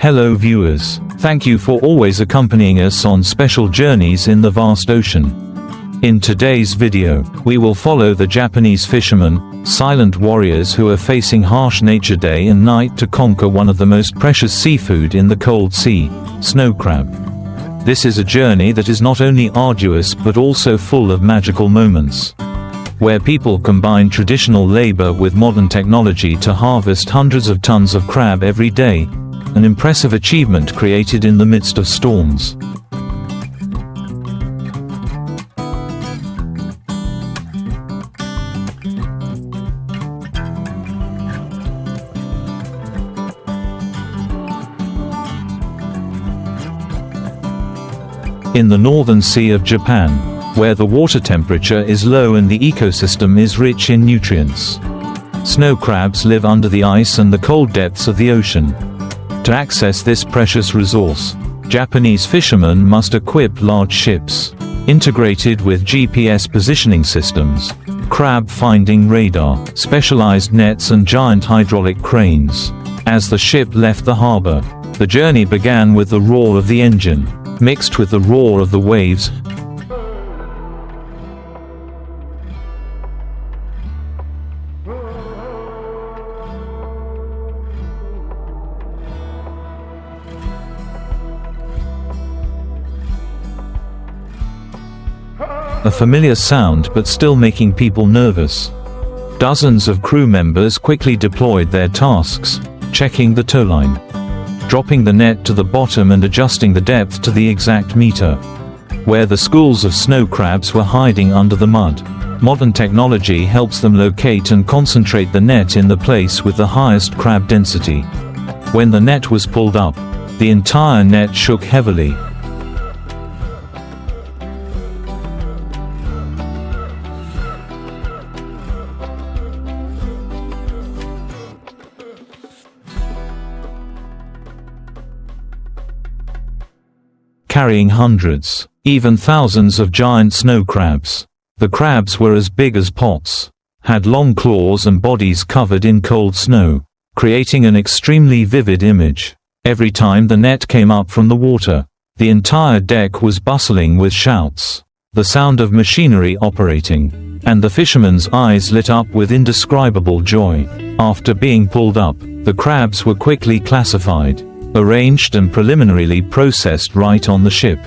Hello viewers, thank you for always accompanying us on special journeys in the vast ocean. In today's video, we will follow the Japanese fishermen, silent warriors who are facing harsh nature day and night to conquer one of the most precious seafood in the cold sea, snow crab. This is a journey that is not only arduous but also full of magical moments, where people combine traditional labor with modern technology to harvest hundreds of tons of crab every day, an impressive achievement created in the midst of storms. In the northern sea of Japan, where the water temperature is low and the ecosystem is rich in nutrients, snow crabs live under the ice and the cold depths of the ocean. To access this precious resource, Japanese fishermen must equip large ships, integrated with GPS positioning systems, crab finding radar, specialized nets and giant hydraulic cranes. As the ship left the harbor, the journey began with the roar of the engine, mixed with the roar of the waves. A familiar sound but still making people nervous. Dozens of crew members quickly deployed their tasks, checking the towline, dropping the net to the bottom and adjusting the depth to the exact meter. Where the schools of snow crabs were hiding under the mud, modern technology helps them locate and concentrate the net in the place with the highest crab density. When the net was pulled up, the entire net shook heavily. Carrying hundreds, even thousands of giant snow crabs. The crabs were as big as pots, had long claws and bodies covered in cold snow, creating an extremely vivid image. Every time the net came up from the water, the entire deck was bustling with shouts, the sound of machinery operating, and the fishermen's eyes lit up with indescribable joy. After being pulled up, the crabs were quickly classified, arranged and preliminarily processed right on the ship.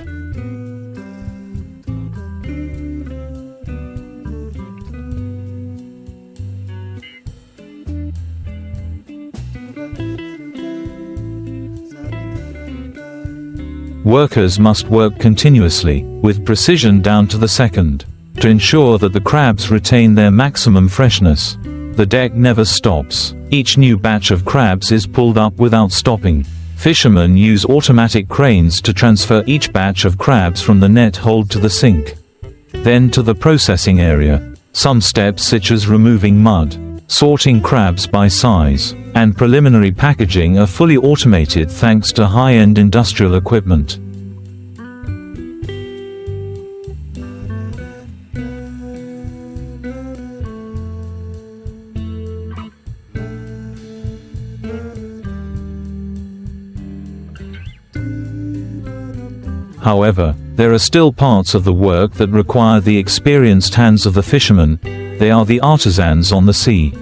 Workers must work continuously, with precision down to the second, to ensure that the crabs retain their maximum freshness. The deck never stops. Each new batch of crabs is pulled up without stopping. Fishermen use automatic cranes to transfer each batch of crabs from the net hold to the sink, then to the processing area. Some steps such as removing mud, sorting crabs by size, and preliminary packaging are fully automated thanks to high-end industrial equipment. However, there are still parts of the work that require the experienced hands of the fishermen. They are the artisans on the sea.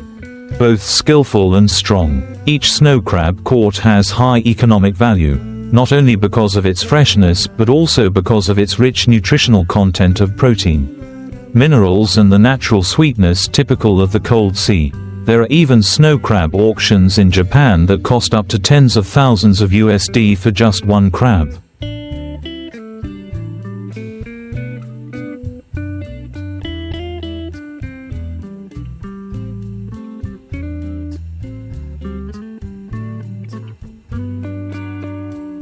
Both skillful and strong, each snow crab caught has high economic value, not only because of its freshness but also because of its rich nutritional content of protein, minerals and the natural sweetness typical of the cold sea. There are even snow crab auctions in Japan that cost up to tens of thousands of USD for just one crab.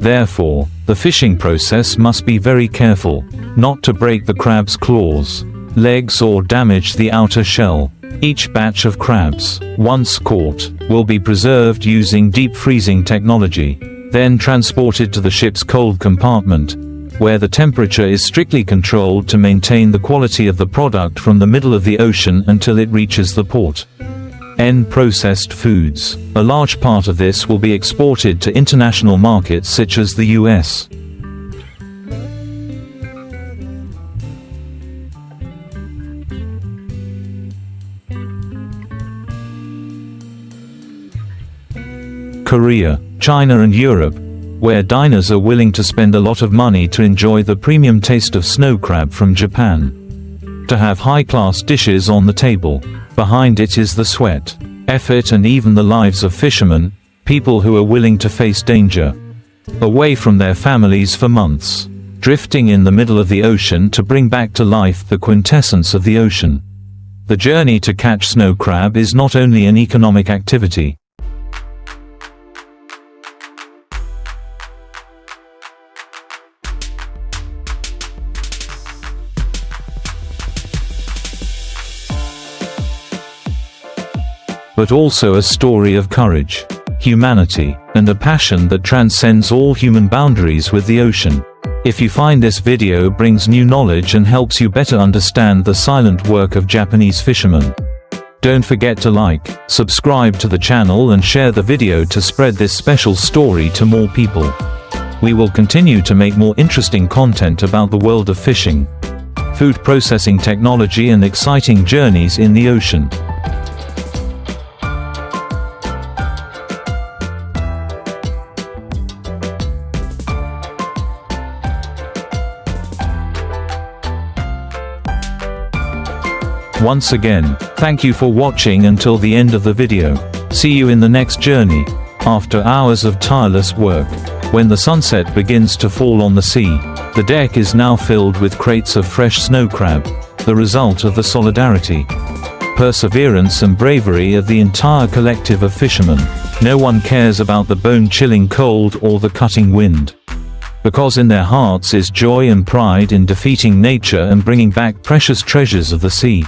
Therefore, the fishing process must be very careful, not to break the crab's claws, legs or damage the outer shell. Each batch of crabs, once caught, will be preserved using deep freezing technology, then transported to the ship's cold compartment, where the temperature is strictly controlled to maintain the quality of the product from the middle of the ocean until it reaches the port. N. Processed foods. A large part of this will be exported to international markets such as the US. Korea, China and Europe, where diners are willing to spend a lot of money to enjoy the premium taste of snow crab from Japan. To have high-class dishes on the table. Behind it is the sweat, effort and even the lives of fishermen, people who are willing to face danger. Away from their families for months, drifting in the middle of the ocean to bring back to life the quintessence of the ocean. The journey to catch snow crab is not only an economic activity, but also a story of courage, humanity, and a passion that transcends all human boundaries with the ocean. If you find this video brings new knowledge and helps you better understand the silent work of Japanese fishermen, don't forget to like, subscribe to the channel and share the video to spread this special story to more people. We will continue to make more interesting content about the world of fishing, food processing technology and exciting journeys in the ocean. Once again, thank you for watching until the end of the video. See you in the next journey. After hours of tireless work, when the sunset begins to fall on the sea, the deck is now filled with crates of fresh snow crab, the result of the solidarity, perseverance and bravery of the entire collective of fishermen. No one cares about the bone-chilling cold or the cutting wind, because in their hearts is joy and pride in defeating nature and bringing back precious treasures of the sea.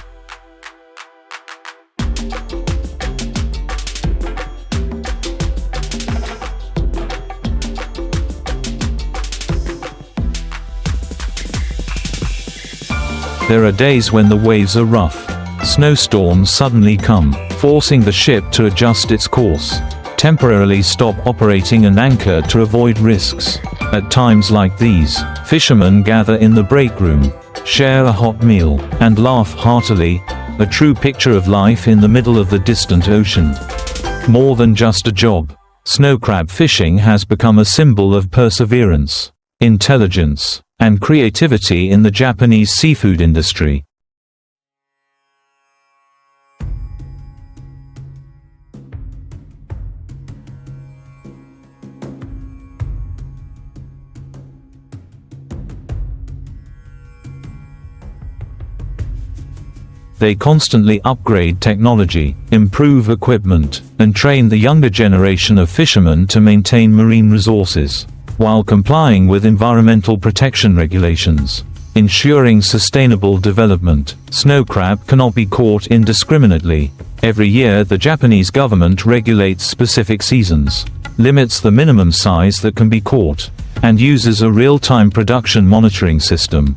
There are days when the waves are rough. Snowstorms suddenly come, forcing the ship to adjust its course, temporarily stop operating and anchor to avoid risks. At times like these, fishermen gather in the break room, share a hot meal, and laugh heartily, a true picture of life in the middle of the distant ocean. More than just a job, snow crab fishing has become a symbol of perseverance, intelligence, and creativity in the Japanese seafood industry. They constantly upgrade technology, improve equipment, and train the younger generation of fishermen to maintain marine resources, while complying with environmental protection regulations, ensuring sustainable development. Snow crab cannot be caught indiscriminately. Every year the Japanese government regulates specific seasons, limits the minimum size that can be caught, and uses a real-time production monitoring system.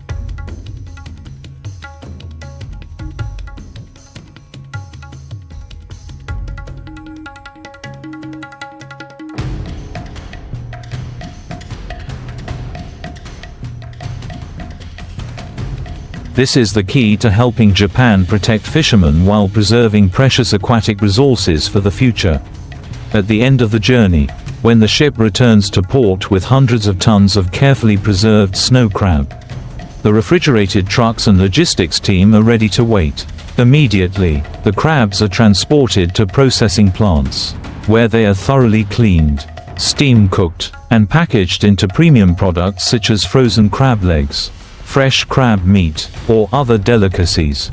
This is the key to helping Japan protect fishermen while preserving precious aquatic resources for the future. At the end of the journey, when the ship returns to port with hundreds of tons of carefully preserved snow crab, the refrigerated trucks and logistics team are ready to wait. Immediately, the crabs are transported to processing plants, where they are thoroughly cleaned, steam-cooked, and packaged into premium products such as frozen crab legs, fresh crab meat, or other delicacies.